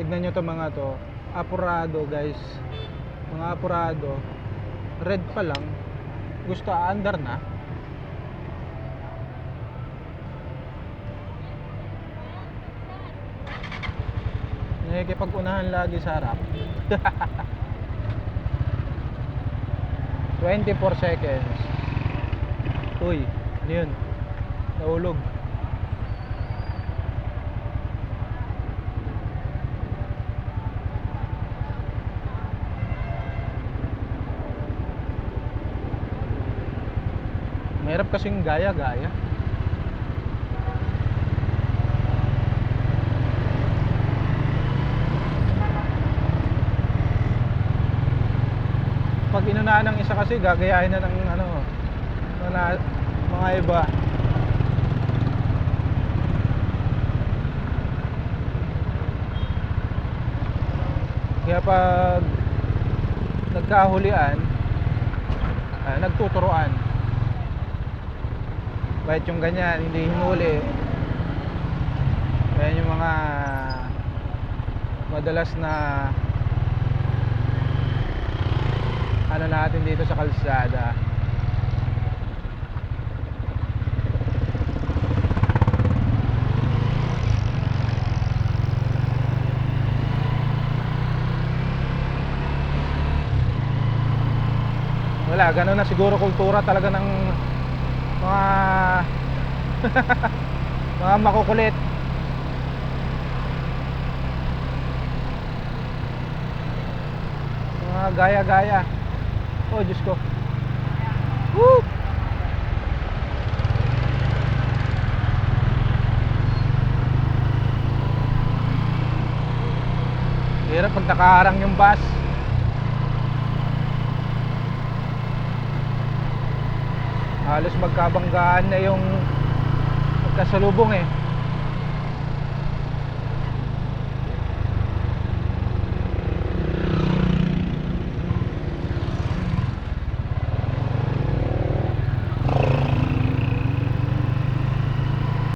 Tignan nyo to mga to. Apurado guys. Mga apurado. Red pa lang. Gusto aandar na. Nakikipag-unahan lagi sa harap. 24 seconds. Uy, ano yun? Nahulog. Mahirap kasing gaya-gaya. Pag inunahan ng isa kasi gagayahin na ng ano, mga iba. Kaya pag nagkahulian, nagtuturuan. Kahit yung ganyan hindi hinuli. Yan yung mga madalas na ano natin dito sa kalsada. Wala, ganun na siguro kultura talaga ng mga mga makukulit. Mga gaya-gaya. Oh, Diyos ko. Woo! Hirap pag nakaharang yung bus. Halos magkabanggaan na yung magkasalubong eh.